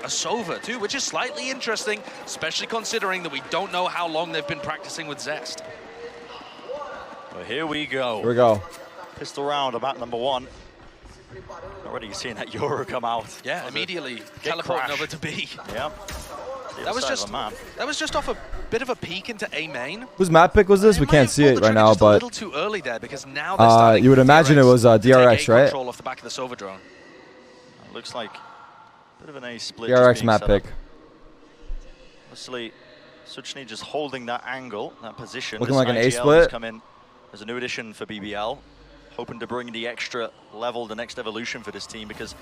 a Sova too, which is slightly interesting, especially considering that we don't know how long they've been practicing with Zest. Well, here we go. Here we go. Pistol round about number 1. Already seeing that Yoru come out. Yeah, immediately teleporting over to B. Yeah. That was just off a bit of a peek into A main. Whose map pick was this? We can't see it right now, just but a little too early there because now they're starting you would imagine it was DRX, right? Control off the back of the Sova drone. Looks like a bit of an A split. DRX map pick. Obviously, Suchny just holding that angle, that position. Looking like an A split. Come in as a new addition for BBL, hoping to bring the extra level, the next evolution for this team because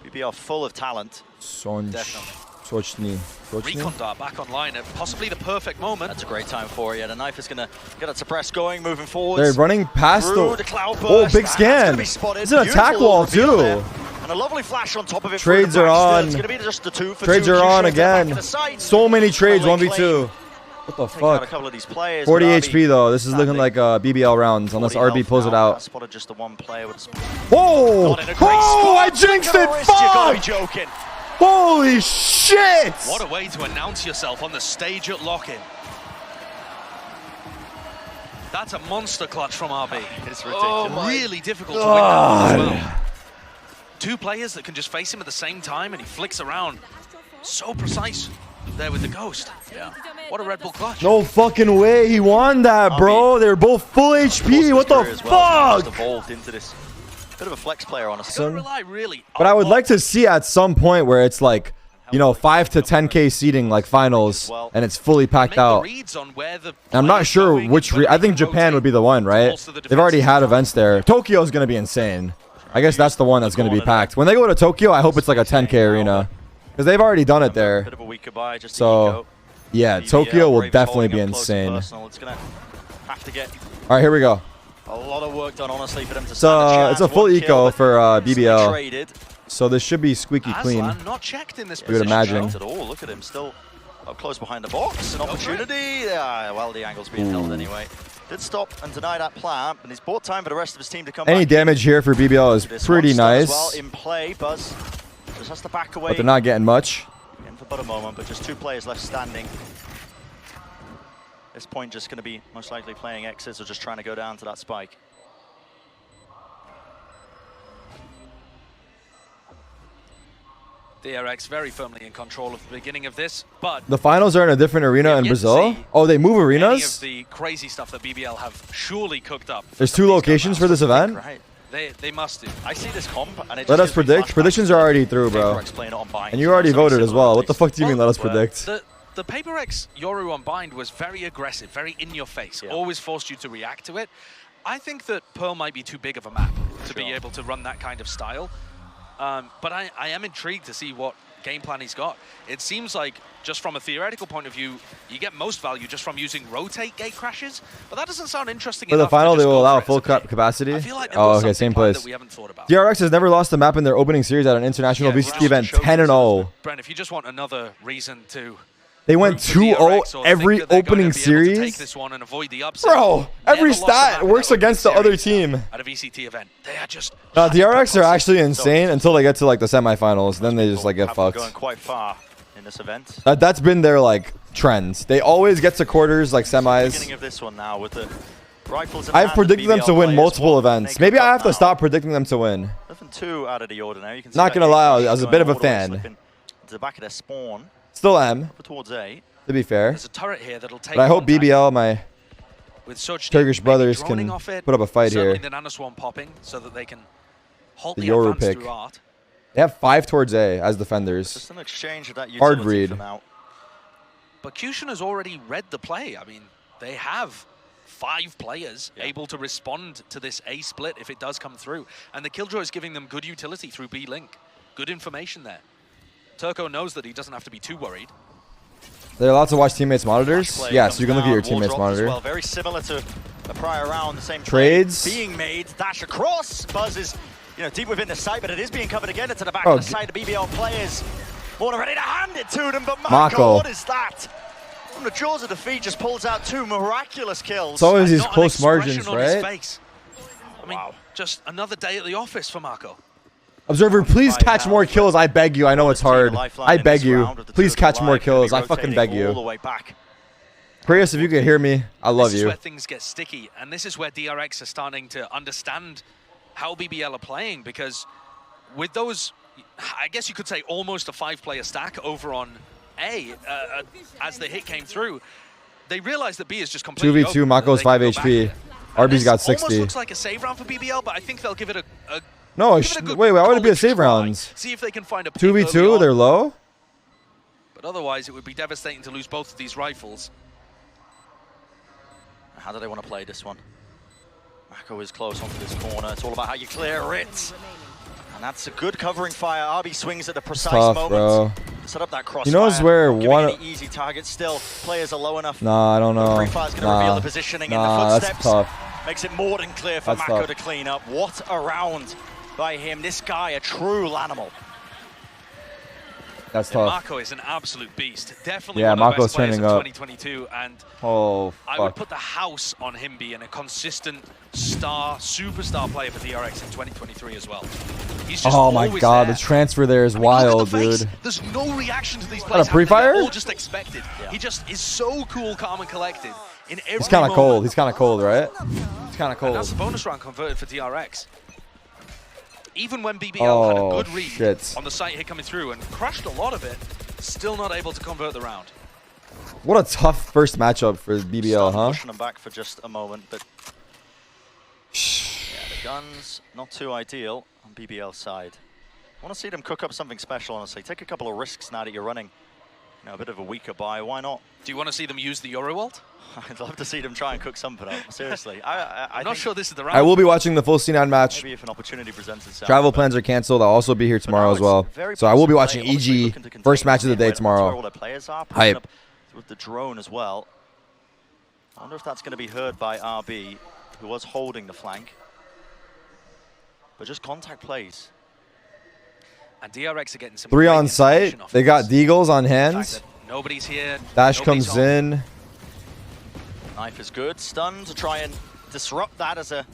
BBL full of talent. Definitely. Sochny. Recon dart back online at possibly the perfect moment. That's a great time for you. The knife is going to get that suppress going, moving forward. They're running past the cloud burst. Oh, big scan. It's an attack wall too. And a lovely flash on top of it. Trades are on. It's going to be just the 2 for 2. Trades are on again. So many trades, 1v2. What the fuck? A couple of these players, 40 HP though. This is looking like a BBL rounds unless RB pulls it out. Spotted just the one player with oh! Oh! I jinxed it! Fuck! You gotta be joking. Holy shit! What a way to announce yourself on the stage at lock-in. That's a monster clutch from RB. It's ridiculous. Really difficult to win that as well. 2 players that can just face him at the same time and he flicks around. So precise there with the Ghost. Yeah. What a Red Bull clutch. No fucking way he won that, bro. They're both full HP. What the fuck? Just evolved into this bit of a flex player, honestly. But I would like to see at some point where it's like, you know, 5 to 10K seating like finals, and it's fully packed out. And I'm not sure which. I think Japan would be the one, right? They've already had events there. Tokyo is gonna be insane. I guess that's the one that's gonna be packed. When they go to Tokyo, I hope it's like a 10K arena, because they've already done it there. So, yeah, Tokyo will definitely be insane. All right, here we go. A lot of work done, honestly, for them to stand a chance. It's a full eco for BBL. So this should be squeaky clean. Not checked in this you would imagine. At all. Look at him still up close behind the box. An opportunity. Yeah, well, the angle's being held anyway. Did stop and deny that plan, and he's bought time for the rest of his team to come back. Any damage here for BBL is pretty nice. Well, in play, Buzz just has to back away. But they're not getting much. In for but a moment, but just 2 players left standing. This point just going to be most likely playing X's or just trying to go down to that spike. DRX very firmly in control of the beginning of this, but the finals are in a different arena in Brazil. Oh, they move arenas? Any of the crazy stuff that BBL have surely cooked up. There's 2 locations for this event? Right. They must do. I see this comp and it let us predict. Predictions are already through, bro. And you already voted as well. What the fuck do you mean let us predict? The Paper X Yoru on Bind was very aggressive, very in your face, always forced you to react to it. I think that Pearl might be too big of a map to be able to run that kind of style. But I am intrigued to see what game plan he's got. It seems like, just from a theoretical point of view, you get most value just from using rotate gate crashes, but that doesn't sound interesting enough. For the final, they will allow full capacity? I feel like oh, okay, same place. we haven't thought about. DRX has never lost a map in their opening series at an international VCT event, 10-0. Brent, if you just want another reason to... They went 2-0 every opening series. Bro, every stat works against the other team. At a VCT event, they are just. DRX are actually insane until they get to like the semifinals. Then they just like get fucked. Going quite far in this event. That's been their like trends. They always get to quarters, like semis. Beginning of this one now with the rifles. I've predicted them to win multiple events. Maybe I have to stop predicting them to win. Nothing too out of the ordinary. You can see not gonna lie, I was a bit of a fan. To the back of their spawn. Still am. Towards A. To be fair. There's a turret here that'll take. But I hope BBL, my Turkish brothers, can put up a fight here. The nanoswarm popping so that they can halt the Yoru pick. They have 5 towards A as defenders. Just an exchange of that hard read. But Cushion has already read the play. I mean, they have 5 players able to respond to this A split if it does come through. And the Killjoy is giving them good utility through B Link. Good information there. Turco knows that he doesn't have to be too worried. They're allowed to watch teammates' monitors? Yeah, so you can look at your teammates' monitor. Well. Very similar to the prior round, the same trades being made. Dash across. Buzz is, deep within the site, but it is being covered again into the back of the side. The BBL players more than ready to hand it to them, but Mako, what is that? From the jaws of defeat, just pulls out 2 miraculous kills. It's always these close margins, right? I mean, just another day at the office for Mako. Observer, please catch more kills. I beg you. I know it's hard. I beg you. Please catch more kills. I fucking beg you. Prius, if you can hear me, I love you. This is where things get sticky, and this is where DRX are starting to understand how BBL are playing, because with those, I guess you could say almost a 5-player stack over on A, as the hit came through, they realized that B is just completely 2v2, Mako's 5 HP. RB's got 60. Almost looks like a save round for BBL, but I think they'll give it a no, wait, why would it be a save rounds? See if they can find a 2v2, they're low? But otherwise, it would be devastating to lose both of these rifles. How do they want to play this one? Mako is close onto this corner. It's all about how you clear it. And that's a good covering fire. RB swings at the precise moment. Bro. To set up that crossfire. You know where one easy targets still. Players are low enough. Nah, I don't know. Pre-fire's going to reveal the positioning in the footsteps. That's tough. Makes it more than clear for Mako to clean up. What a round by him. This guy, a true animal. That's tough. Mako is an absolute beast. Definitely yeah, one of the Mako's best players turning of up. 2022, and I would put the house on him being a consistent superstar player for DRX in 2023 as well. He's just my god, the transfer there is wild, dude. There's no reaction to these players. A pre-fire? All just expected. Yeah. He just is so cool, calm, and collected in every He's kind of cold. He's kind of cold, right? He's kind of cold. And that's a bonus round converted for DRX. Even when BBL had a good read on the site hit coming through and crushed a lot of it, still not able to convert the round. What a tough first matchup for BBL, huh? Pushing them back for just a moment, but yeah, the guns not too ideal on BBL's side. I want to see them cook up something special, honestly. Take a couple of risks now that you're running. You know, a bit of a weaker buy. Why not? Do you want to see them use the Yoru ult? I'd love to see them try and cook something up. Seriously, I'm not sure this is the round. I will be watching the full C9 match. Maybe if an opportunity presents itself. Travel plans are canceled. I'll also be here tomorrow as well. So I will be watching EG first match of the day tomorrow. Hype. With the drone as well. I wonder if that's going to be heard by RB, who was holding the flank. But just contact plays. And DRX are getting some 3 on site. They got Deagles on hands. Nobody's here. Dash comes in. Knife is good. Stun to try and disrupt that as a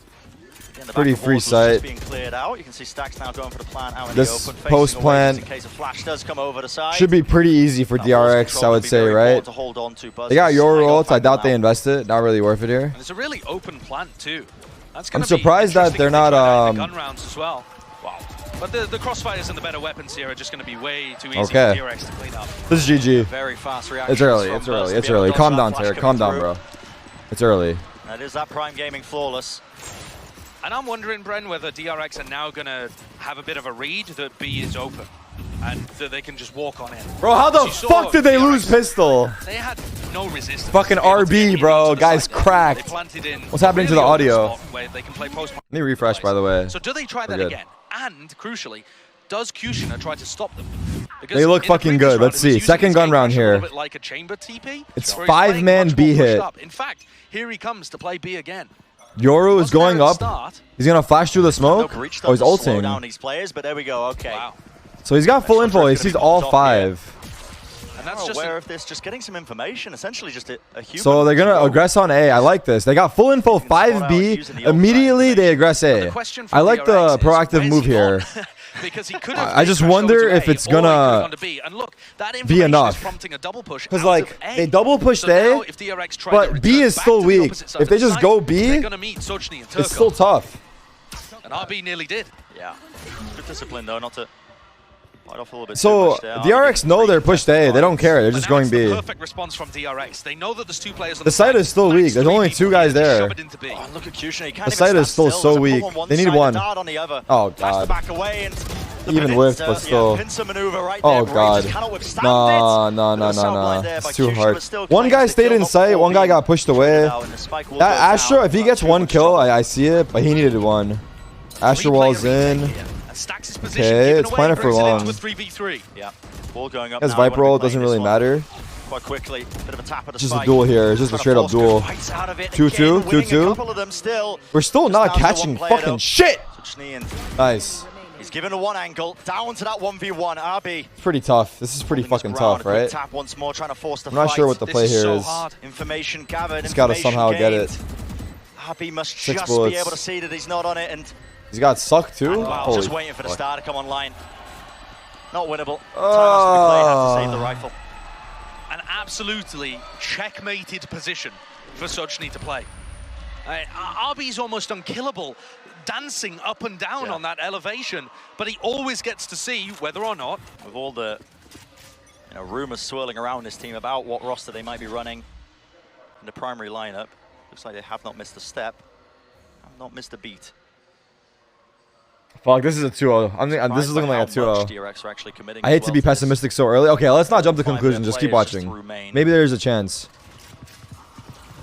pretty free sight. Being cleared out. You can see Stacks now going for the plant out in this the open. Post plant in case a flash does come over the side. Should be pretty easy for DRX, I would say, right? To hold on to. They got your ult. I doubt they invest it. Not really worth it here. And it's a really open plant too. I'm surprised that they're not gun rounds as well. Wow. But the crossfires and the better weapons here are just going to be way too easy for DRX to clean up. This is GG. Very fast reaction. It's early. It's early. It's early. Calm down, Tarek. Calm down, bro. It's early. That is that Prime Gaming flawless. And I'm wondering, Bren, whether DRX are now going to have a bit of a read that B is open and that they can just walk on in. Bro, how the fuck did they lose pistol? They had no resistance. Fucking RB, bro. Guy's cracked. What's happening to the audio? They can play post. Let me refresh, by the way. So do they try that again? And crucially, does Kushina try to stop them? Because they look fucking good. Let's see. Second gun round here. Like a chamber TP. It's 5-man B hit. In fact, here he comes to play B again. Yoru is going up. He's going to flash through the smoke. Oh, he's ulting. Down these players, but there we go. Okay. Wow. So he's got full info. He sees all 5. And that's just aware of this, just getting some information, essentially just a human. So they're going to aggress on A. I like this. They got full info 5B. Immediately they aggress A. I like the proactive move here. Because he could I just wonder if it's gonna be enough. Because like they double pushed A, but B is still weak. If they just go B, it's still tough. And RB nearly did. Yeah. Good discipline though, not to fight off a little bit. So DRX know they're pushed A. They don't care. They're just going B. Perfect response from DRX. They know that there's 2 players on the site is still weak. There's only 2 guys there. Oh, look at Kushina. The site is still so weak. They need 1. Oh god. Even whiffed, but still. Oh god. No. It's too hard. 1 guy stayed in sight. 1 guy got pushed away. That Astra, if he gets 1 kill, I see it, but he needed 1. Astra wall's in. Okay, it's planted for long. His Viper ult doesn't really matter. Quite quickly, bit of a tap at the just a duel here. It's just a straight up duel. 2-2, 2-2. We're still not catching fucking shit. Nice. He's given a 1 angle down to that 1v1. RB. It's pretty tough. This is pretty fucking tough, right? Tap once more, trying to force the I'm not sure what the play here is. Information gathered. He's got to somehow get it. RB must just be able to see that he's not on it, and He's got sucked too? Wow, just waiting for the star to come online. Not winnable. Time has to be played, have to save the rifle. An absolutely checkmated position for Sochny to play. RB's almost unkillable, dancing up and down on that elevation, but he always gets to see whether or not. With all the rumors swirling around this team about what roster they might be running in the primary lineup, looks like they have not missed a step, have not missed a beat. Fuck, this is a 2-0. This is looking like a 2-0. DRX are actually committing. I hate to be pessimistic so early. Okay, let's not jump to conclusions. Just keep watching. Maybe there's a chance.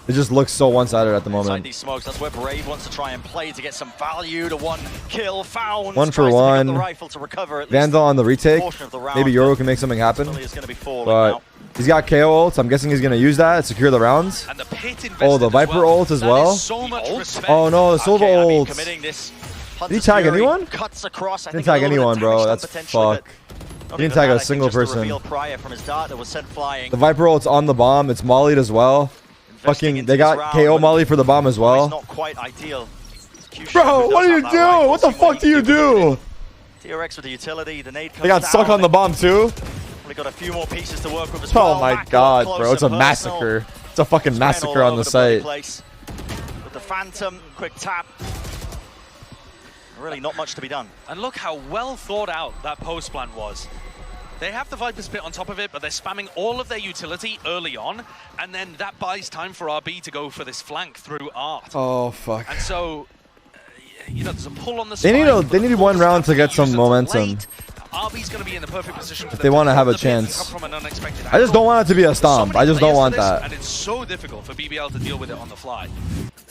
It just looks so one-sided at the moment. Inside these smokes, that's where Brave wants to try and play to get some value. To one kill found. 1 for 1. Vandal on the retake. Maybe Yoru can make something happen. But he's got KO ult. I'm guessing he's going to use that to secure the rounds. Oh, the Viper ult as well. Oh no, the Silva ult. Did he tag anyone? Didn't tag anyone, bro. That's fuck. He didn't tag a single person. The Viper ult's on the bomb. It's mollied as well. Fucking, they got KO molly for the bomb as well. Bro, what do you do? What the fuck do you do? DRX with the utility, the nade comes They got stuck on the bomb too. We got a few more pieces to work with as well. Oh my god, bro. It's a massacre. It's a fucking massacre on the site. With the Phantom, quick tap. Really not much to be done. And look how well thought out that post plan was. They have the Viper Spit on top of it, but they're spamming all of their utility early on, and then that buys time for RB to go for this flank through Art. Oh, fuck. And so, there's a pull on the spine. They need 1 round to get some momentum. RB's going to be in the perfect position if they want to have a chance. I just don't want it to be a stomp. I just don't want that. And it's so difficult for BBL to deal with it on the fly.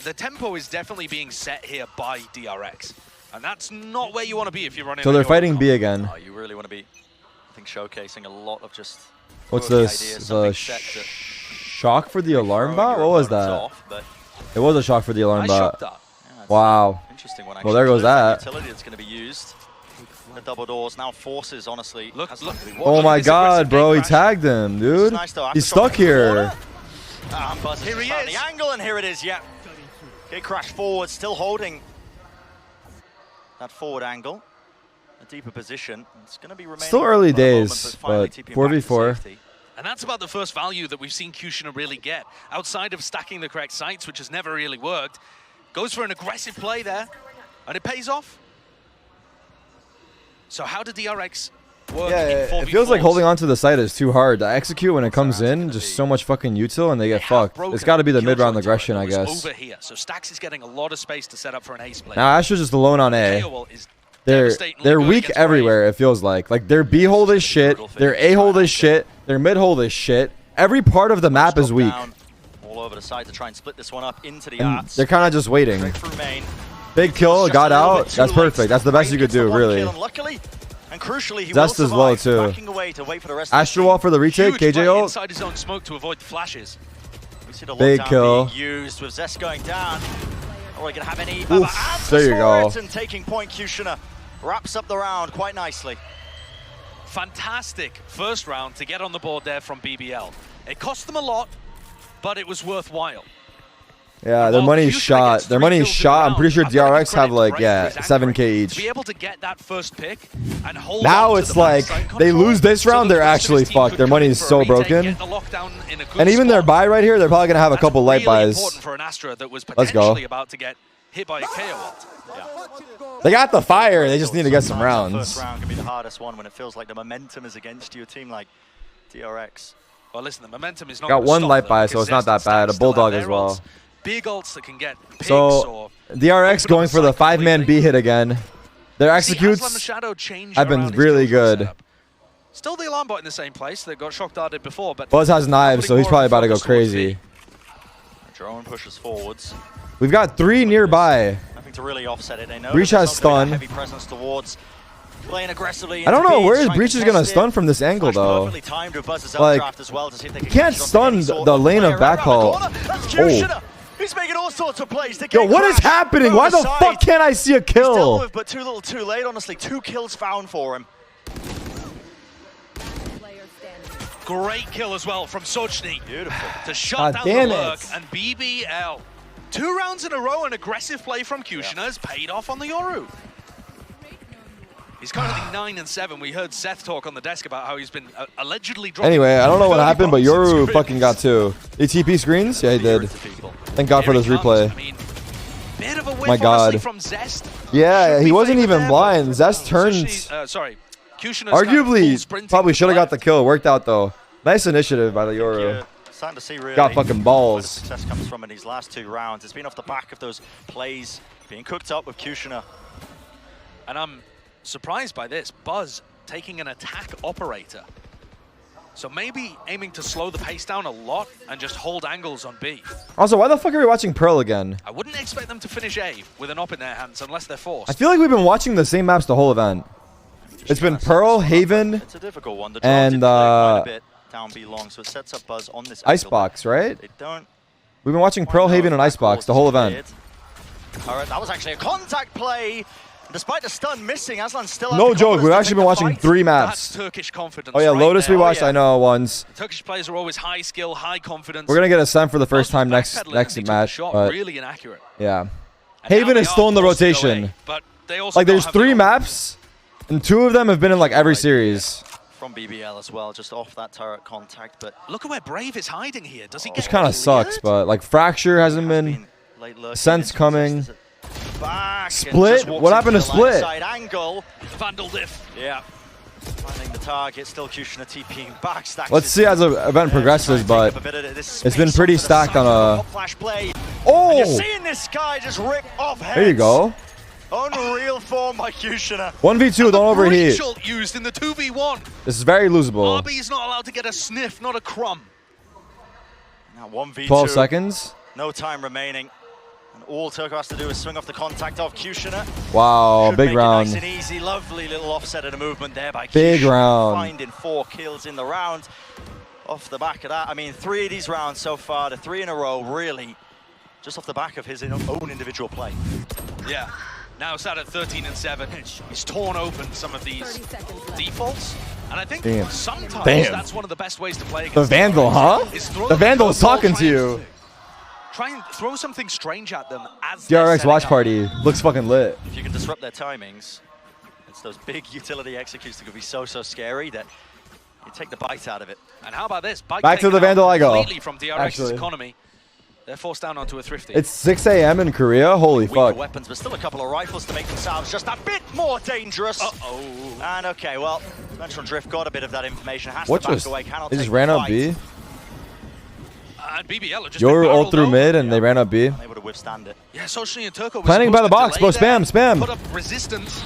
The tempo is definitely being set here by DRX. And that's not where you want to be if you're running. So they're fighting B again. Oh, you really want to be, I think, showcasing a lot of just. What's this? Shock for the alarm bot? What was that? It was a shock for the alarm bot. Wow. Interesting one. Well, there goes that. Utility that's going to be used. The double doors now forces, honestly. Look. Oh my god, bro! He tagged him, dude. He's stuck here. Here he is. The angle, and here it is. Yeah. Okay, crash forward, still holding that forward angle, a deeper position. It's going to be remaining. Still early days, but 4v4. And that's about the first value that we've seen Kushner really get. Outside of stacking the correct sites, which has never really worked, goes for an aggressive play there, and it pays off. So how did DRX work in 4v4s? It feels like holding on to the site is too hard to execute when it comes in. Just so much fucking util, and they get fucked. It's got to be the mid-round aggression, I guess. Over here. So Stax is getting a lot of space to set up for an ace play. Now Astra's just alone on A. They're weak everywhere, it feels like. Like, their B hold is shit, their A hold is shit, their mid hold is shit. Every part of the map is weak. All over the side to try and split this one up into the arts. They're kind of just waiting. Big kill, got out. That's perfect. That's the best you could do, really. And crucially, he Zest as well, too. Astra wall for the retake, KJ ult. Inside his own smoke to avoid the flashes. We see the big kill. Being used with Zest going down. Are we going to have any there you go. And taking point, Kushner wraps up the round quite nicely. Fantastic first round to get on the board there from BBL. It cost them a lot, but it was worthwhile. Yeah, their money's shot. Their money's shot. I'm pretty sure DRX have like, 7k each. To be able to get that first pick and hold now it's like, they lose this round, they're actually fucked. Their money is so broken. And even their buy right here, they're probably going to have a couple light buys. Let's go. About to get hit by a KO. They got the fire, they just need to get some rounds. First round can be the hardest one when it feels like the momentum is against you, a team like DRX. Well, listen, the momentum is not got one light buy, so it's not that bad. A bulldog as well. Big ults that can get picks. So DRX going for the 5-man B hit again. Their executes have been really good. Still the alarm bot in the same place. They got shock darted before, but Buzz has knives, so he's probably about to go crazy. Drone pushes forwards. We've got 3 nearby. Nothing to really offset it. They know Breach has stun. Heavy presence towards playing aggressively. I don't know where is Breach is gonna stun from this angle though. Like, you can't stun the lane of backhaul. Oh. He's making all sorts of plays. Yo, what is happening? Why the fuck can't I see a kill? With, but too little, too late. Honestly, 2 kills found for him. Great kill as well from Sochny. Beautiful. To shut down the lurk. And BBL. 2 rounds in a row, an aggressive play from Kushner has paid off on the Yoru. He's currently 9-7. We heard Seth talk on the desk about how he's been allegedly dropping. Anyway, I don't know what happened, but Yoru fucking got 2. ETP screens? Yeah, he did. Thank God for this replay. I mean, bit of a whiff, my God. from Zest. Yeah, he wasn't even blind. Zest turned. Sorry. Arguably, probably should have got the kill. Worked out, though. Nice initiative by the Yoru. Starting to see really got fucking balls. Success comes from in these last 2 rounds. It's been off the back of those plays being cooked up with Kushner. And I'm surprised by this. Buzz taking an attack operator. So maybe aiming to slow the pace down a lot and just hold angles on B. Also, why the fuck are we watching Pearl again? I wouldn't expect them to finish A with an op in their hands unless they're forced. I feel like we've been watching the same maps the whole event. It's been Pearl, Haven, it's a difficult one. And quite a bit down B long, so it sets up Buzz on this Icebox, right? They don't. We've been watching Pearl, Haven, and Icebox the whole event. All right, that was actually a contact play. Despite the stun missing, Aslan's still no joke. We've actually been watching 3 maps. That's Turkish confidence. Oh yeah, right Lotus there. we watched. I know once. Turkish players are always high skill, high confidence. We're gonna get a Sen for the first time next match. Shot but really inaccurate. Yeah, And Haven is still in the rotation. Away, but they also like there's 3 maps, and 2 of them have been in like every series. From BBL as well, just off that turret contact. But look at where Brave is hiding here. Does he get? Which kind of sucks, but like Fracture hasn't been. Sense coming. Split? What happened to Split? Angle. Vandal diff. Yeah. Finding the target, still Kushner TPing back. Let's see as the event progresses, but it's been pretty stacked on a. Oh! You're seeing this guy just rip off heads. There you go. Unreal form by Kushner. 1v2, don't overheat. Used in the 2v1. This is very losable. RB is not allowed to get a sniff, not a crumb. Now 1v2. 12 seconds. No time remaining. And all Turco has to do is swing off the contact of Kushner. Wow, big round. Nice and easy, lovely little offset and a movement there by big Kushner. Round. Finding 4 kills in the round. Off the back of that, I mean, 3 of these rounds so far, the 3 in a row, really, just off the back of his own individual play. Yeah. Now sat at 13-7. He's torn open some of these defaults. And I think sometimes that's one of the best ways to play against the Vandal, huh? The Vandal is talking to you. Try and throw something strange at them as DRX watch party looks fucking lit. If you can disrupt their timings, it's those big utility executes that could be so scary that you take the bite out of it. And how about this? Back to the Vandal I go. Completely from DRX's economy. They're forced down onto a Thrifty. It's 6 a.m. in Korea? Holy fuck. Weapons, but still a couple of rifles to make themselves just a bit more dangerous. Uh-oh. And okay, well, Dimensional Drift got a bit of that information. Has what to back away, cannot they just take ran the up B? And BBL are just Yoru ult through mid and they ran up B. Unable to withstand it. Yeah, Socially and Turco was planning by the box, bro. Spam. Put up resistance.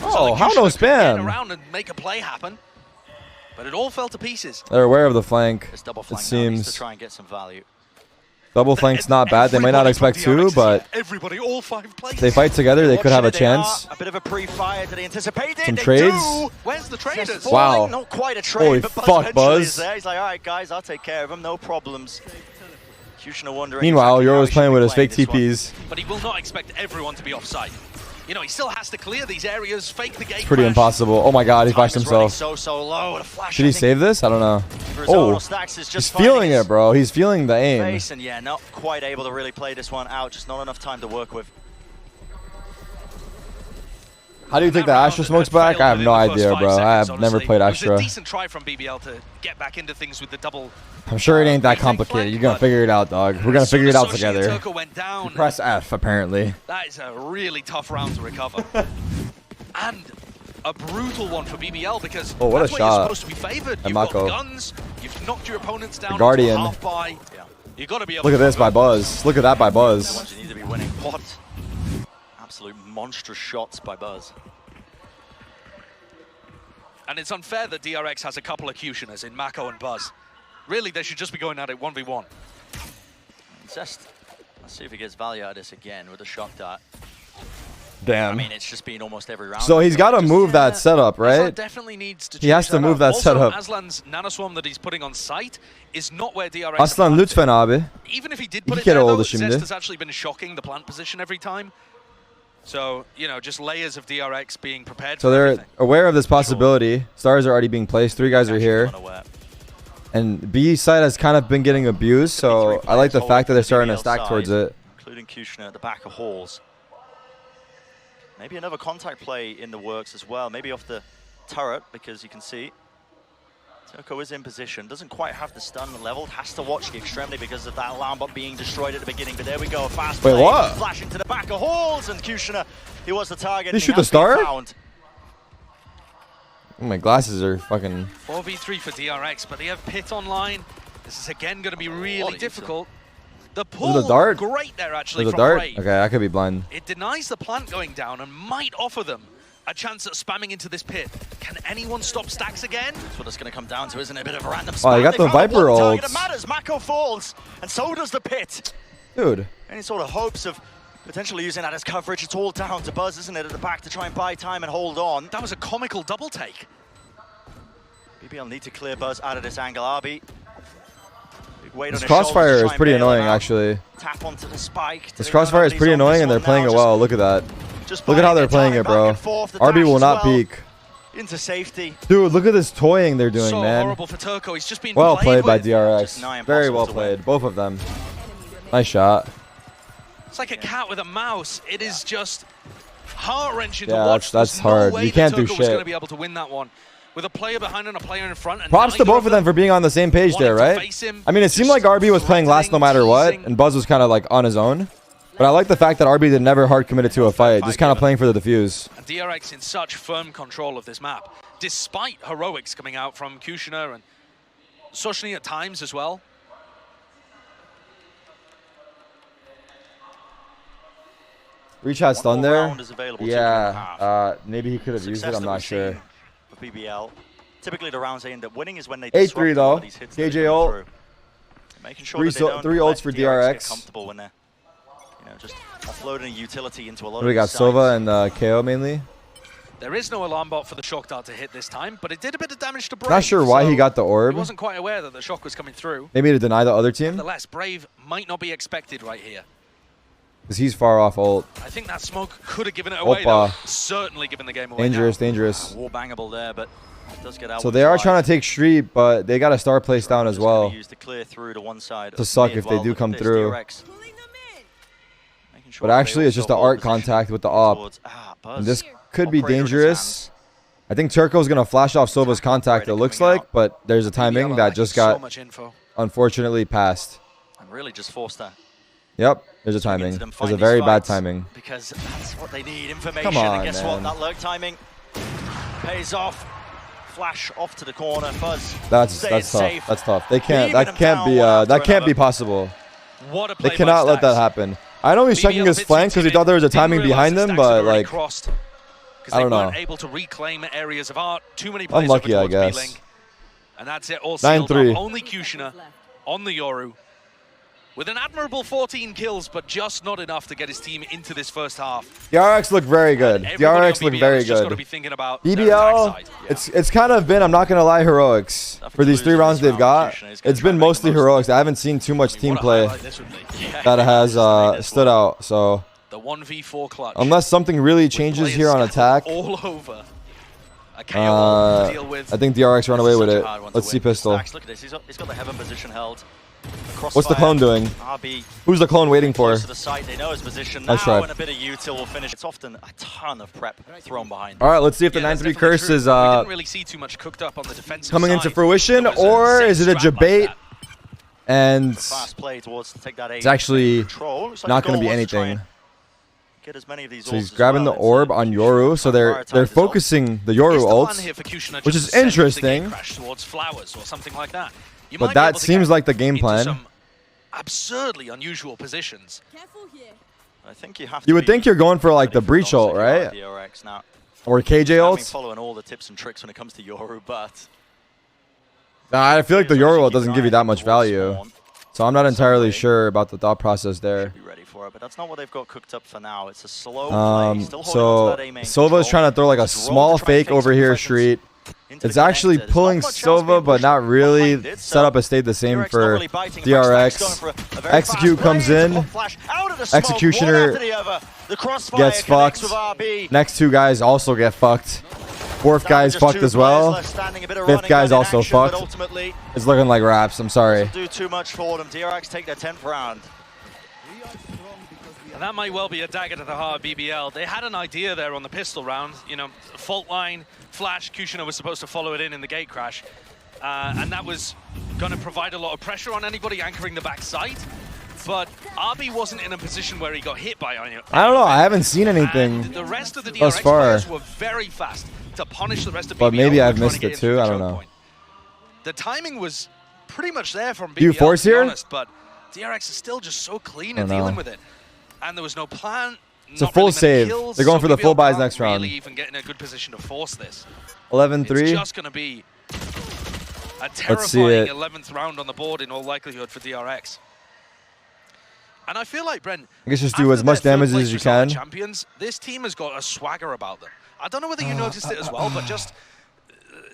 Oh, so how no spam? Get around and make a play happen. But it all fell to pieces. They're aware of the flank. This double flank it seems to try and get some value. Double flank's not bad. They might not expect 2, but everybody, all 5 players. If they fight together, they could have a chance. A bit of a pre-fire. Did they anticipate it? Some trades. Where's the traders? Wow. Not quite a trade, holy but fuck, Buzz. there. He's like, all right, guys, I'll take care of him. No problems. Kushner wondering. Meanwhile, exactly Yoro's playing with his fake TPs. But he will not expect everyone to be offside. You know, he still has to clear these areas, fake the gate. It's pretty impossible. Oh my god, he flashed himself. So low. Flash, should he save this? I don't know. Oh, he's feeling it, bro. He's feeling the aim. And yeah, not quite able to really play this one out. Just not enough time to work with. How do you think the Astra smokes back? I have no idea, bro. I have never played Astra. It was a decent try from BBL to get back into things with the double. I'm sure it ain't that complicated. You're gonna figure it out, dog. We're gonna figure it out together. You press F, apparently. That is a really tough round to recover. And a brutal one for BBL because what that's a where shot. you're supposed to be favored. You've got guns. You've knocked your opponents down. Guardian. Half by. You got to be able. Look at this by Buzz. Look at that by Buzz. You need to be winning. What absolute monstrous shots by Buzz. And it's unfair that DRX has a couple of Kushner's in Mako and Buzz. Really, they should just be going at it 1v1. Let's see if he gets value out of this again with a shock dart. Damn. I mean, it's just been almost every round. So he's got to move that setup, right? Aslan definitely needs to. He has to move that setup. Aslan's nanoswarm that he's putting on site is not where DRX. Aslan lütfen abi. Even if he did put it there, though, Zest has actually been shocking the plant position every time. So, you know, just layers of DRX being prepared. So they're aware of this possibility. Stars are already being placed. 3 guys are here. And B side has kind of been getting abused, so I like the fact that they're starting to stack towards it. Including Kushner at the back of halls. Maybe another contact play in the works as well. Maybe off the turret, because you can see Turco is in position. Doesn't quite have the stun leveled. Has to watch the extremity because of that alarm bot being destroyed at the beginning. But there we go. Fast play. Wait, what? Flash into the back of Halls, and Kushner, he was the target. Did he shoot the star? Oh, my glasses are fucking... 4v3 for DRX, but they have Pit online. This is again going to be really difficult. The pull, the dart? Great there actually the from dart? Brave. Okay, I could be blind. It denies the plant going down and might offer them a chance at spamming into this pit. Can anyone stop Stacks again? That's what it's going to come down to, isn't it? A bit of a random spam. Oh, you got the Viper ult. It matters. Mako falls, and so does the pit. Dude. Any sort of hopes of potentially using that as coverage? It's all down to Buzz, isn't it, at the back to try and buy time and hold on. That was a comical double take. BBL need to clear Buzz out of this angle. RB. This crossfire is pretty annoying, actually. Tap onto the spike. This crossfire is pretty annoying, and they're playing it well. Look at that. Look at how they're playing it, bro. RB will not peek. Into safety. Dude, look at this toying they're doing, man. Horrible for Turco. He's just been well played by DRX. Very well played, both of them. Nice shot. It's like a cat with a mouse. It is just heart-wrenching to Yeah, watch. that's hard. You can't do Turco was going to shit. be able to win that one. With a player behind and a player in front. And props to both of them for being on the same page there, right? I mean, it seemed like RB was playing last no matter what, and Buzz was kind of like on his own. But I like the fact that RB did never hard committed to a fight, just kind of playing for the defuse. And DRX in such firm control of this map, despite heroics coming out from Kushner and Soshny at times as well. Reach had stun there. Yeah, maybe he could have used it. I'm not sure. BBL. Typically the rounds they end up winning is when they 8-3 though. KJ ult. Making sure three ults for DRX. Comfortable when they're, you know, just offloading a utility into a lot we got Sova and KO mainly. There is no alarm bot for the shock dart to hit this time, but it did a bit of damage to Brave. Not sure why he got the orb. He wasn't quite aware that the shock was coming through. Maybe to deny the other team. Nonetheless, Brave might not be expected right here. Because he's far off ult. I think that smoke could have given it away, though. Certainly given the game away. Dangerous, now. dangerous. War bangable there, but it does get out. So they are trying to take Street, but they got a star place down as well. To clear through to one side. To suck if they do come through. But actually, it's just the art contact with the op. And this could be dangerous. I think Turco's going to flash off Sova's contact, it looks like, but there's a timing that just got unfortunately passed. And really just forced that. Yep, there's a timing. There's a very bad timing. Because that's what they need, information. Come on, and guess man. what? That lurk timing pays off. Flash off to the corner. Buzz. That's tough. Safe. That's tough. They can't. That can't be possible. What a play they cannot let that happen. I know he's checking his flank because he thought there was a timing behind him, but like, I don't know. Able to reclaim areas of art. Too many players unlucky, I guess. And that's it. All sealed up. Only Kushner on the Yoru. With an admirable 14 kills, but just not enough to get his team into this first half. DRX looked very good. DRX looked very good. BBL, it's kind of been, I'm not going to lie, heroics. For these 3 rounds they've got, it's been mostly heroics. I haven't seen too much team play that has stood out. So the 1v4 clutch. Unless something really changes here on attack, all over. I think DRX run away with it. Let's see pistol. Look at this. He's got the heaven position held. What's the clone doing? Who's the clone waiting for? To the site. They know his position nice now, try. And a bit of util will finish. It's often a ton of prep thrown behind. All right, let's see if the 9-3 curse is really see too much cooked up on the defensive coming side. into fruition, or is it a debate? Like and fast play towards to take that it's actually like not going to be anything. Get as many of these so he's grabbing the orb on Yoru, so they're focusing the Yoru ults, which is interesting. But that seems like the game plan. Absurdly unusual positions. I think you have to. You would think you're going for like the breach ult, right? Or KJ ult. Following all the tips and tricks when it comes to Yoru, but I feel like the Yoru ult doesn't give you that much value. So I'm not entirely sure about the thought process there. Be ready for it, but that's not what they've got cooked up for now. It's a slow play. So Sova's trying to throw like a small fake over here, Street. It's actually pulling Sova, but not really. Setup has stayed the same for DRX. Execute comes in. Executioner gets fucked. Next 2 guys also get fucked. 4th guy is fucked as well. 5th guy is also fucked. It's looking like raps. I'm sorry. Do too much for them. DRX take their 10th round. And that might well be a dagger to the heart of BBL. They had an idea there on the pistol round. You know, fault line, flash, Kushner was supposed to follow it in the gate crash. And that was going to provide a lot of pressure on anybody anchoring the backside. But RB wasn't in a position where he got hit by any. I don't know. I haven't seen anything. And the rest of the thus DRX far. players were very fast to punish the rest of BBL. But maybe I've missed it too. I don't know. The timing was pretty much there from BBL, Do you force to be here? honest, but DRX is still just so clean in dealing with it. And there was no plan. It's a full save. They're going for the full buys next round. Really even get in a good position to force this. 11-3. It's just going to be a terrifying 11th round on the board in all likelihood for DRX. And I feel like, Brent, I guess just do as much damage as you can. Champions, this team has got a swagger about them. I don't know whether you noticed it as well, but just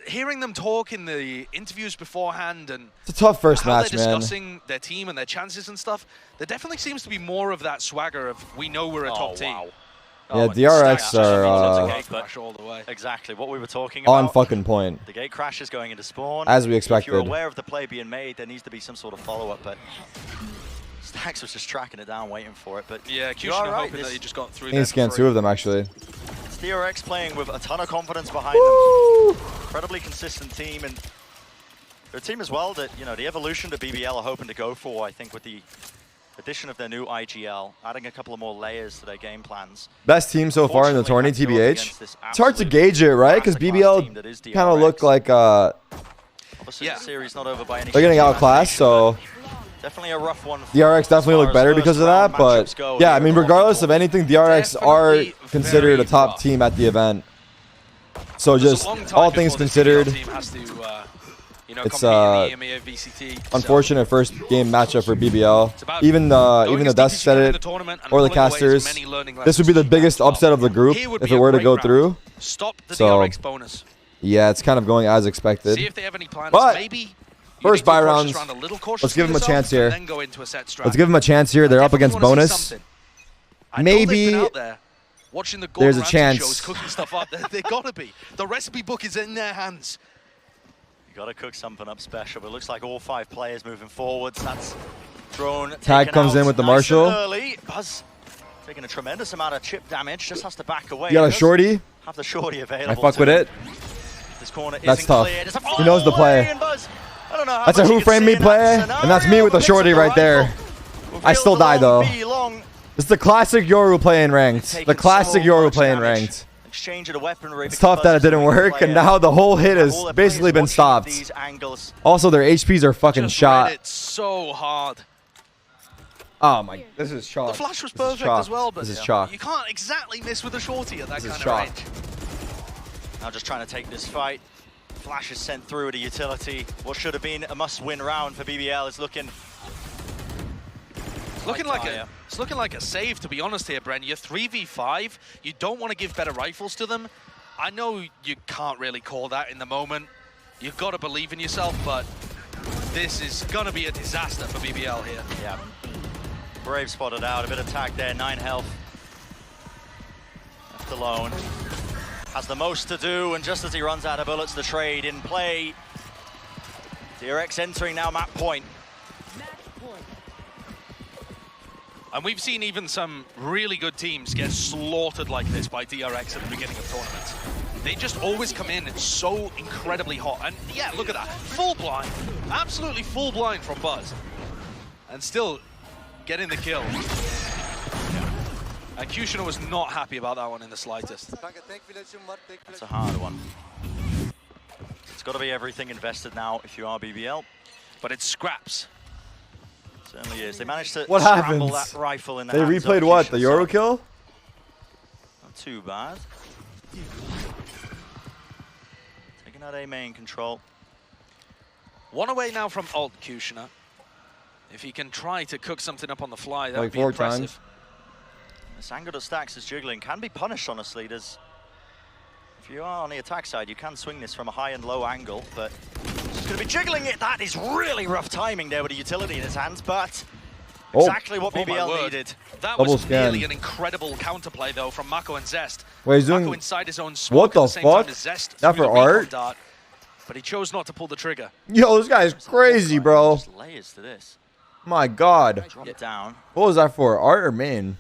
hearing them talk in the interviews beforehand and it's a tough first how match, they're man. discussing their team and their chances and stuff, there definitely seems to be more of that swagger of we know we're a top team. Yeah, DRX are all the way. Exactly what we were talking about. on fucking point. The gate crash is going into spawn. As we expected. If you're aware of the play being made, there needs to be some sort of follow-up, but Stax was just tracking it down, waiting for it. But yeah, Kushner hoping that he just got through. He scanned 2 of them, actually. It's DRX playing with a ton of confidence behind them. Incredibly consistent team, and they're a team as well that, you know, the evolution that BBL are hoping to go for, I think, with the addition of their new IGL, adding a couple of more layers to their game plans. Best team so far in the tourney, TBH. It's hard to gauge it, right? Because BBL kind of look like obviously the series not over by any they're getting outclassed, so definitely a rough one. DRX definitely look better because of that, but yeah, I mean, regardless of anything, DRX are considered a top team at the event. So just all things considered, it's unfortunate first game matchup for BBL. Even the Dust said it, or the casters, this would be the biggest upset of the group if it were to go through. So yeah, it's kind of going as expected. But first buy rounds, let's give them a chance here. Let's give them a chance here. They're up against bonus. Maybe there's a chance. Cooking stuff up. They gotta be. The recipe book is in their hands. You gotta cook something up special, but it looks like all 5 players moving forwards. That's drone. Tag comes in with the Marshal. Buzz taking a tremendous amount of chip damage, just has to back away. You got a shorty? Have the shorty available. I fuck with it. This corner that's tough. He knows the play. That's a who framed me play, and that's me with the shorty right there. I still die though. This is the classic Yoru play in ranked. The classic Yoru play in ranked. It's tough that it didn't work, and now the whole hit has basically been stopped. Also, their HPs are fucking shot. It's so hard. Oh my, this is chalk. The flash was perfect as well, but this is chalk. You can't exactly miss with a shorty at that kind of range. Now just trying to take this fight. Flash is sent through at a utility. What should have been a must-win round for BBL is looking like a save, to be honest here, Bren. You're 3v5. You don't want to give better rifles to them. I know you can't really call that in the moment. You've got to believe in yourself, but this is going to be a disaster for BBL here. Yeah. Brave spotted out. A bit of tag there. 9 health. Left alone. Has the most to do, and just as he runs out of bullets, the trade in play. DRX entering now map point. And we've seen even some really good teams get slaughtered like this by DRX at the beginning of tournaments. They just always come in, it's so incredibly hot. And yeah, look at that, full blind, absolutely full blind from Buzz. And still getting the kill. And Kushner was not happy about that one in the slightest. That's a hard one. It's got to be everything invested now if you are BBL. But it's scraps. Certainly is. They managed to what scramble happens? That rifle in the They replayed what? The Yoru kill? Not too bad. Taking out A main control. One away now from ult Kushner. If he can try to cook something up on the fly, that would be 4 impressive. times. This angle that Stax is jiggling can be punished, honestly. If you are on the attack side, you can swing this from a high and low angle, but he's going to be jiggling it. That is really rough timing there with a utility in his hands, but exactly what BBL needed. That was really an incredible counterplay, though, from Mako and Zest. Wait, he's doing Mako inside his own smoke what the fuck? Not for art? Dart, but he chose not to pull the trigger. Yo, this guy is crazy, bro. Layers to this. My God. Drop it down. What was that for? Art or main?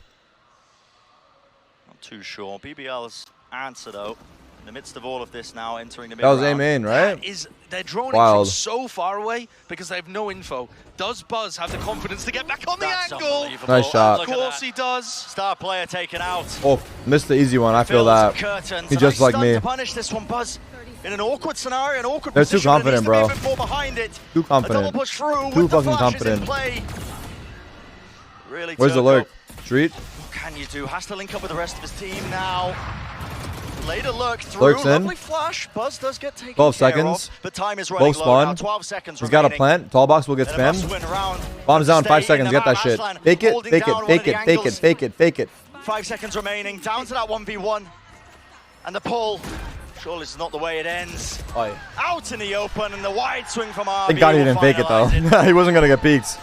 Not too sure. BBL's answer, though, in the midst of all of this now, entering the mid That was aim in, right? They're droning from so far away because they have no info. Does Buzz have the confidence to get back on the angle? Nice shot. Of course he does. Star player taken out. Oh, missed the easy one. I feel that. He's just like me. To punish this one, Buzz. In an awkward scenario, an awkward They're position. too confident, bro. Too confident. A double push through Too fucking confident. Really. Where's the lurk? Street? What can you do? Has to link up with the rest of his team now. Later lurk through. Lurks in. Lovely flash. Buzz does get taken 12 care seconds. of, but time is running Both low spawn. now. 12 seconds He's got a plant. Tall box will get spammed. Bombs down. 5 seconds. Get that shit. Fake it. Fake it. Fake it. Fake it. Fake it. Fake it. 5 seconds remaining. Down to that 1v1. And the pull. Surely this is not the way it ends. Oh, yeah. Out in the open, and the wide swing from RB. Thank God he didn't fake it, though. He wasn't going to get peeked.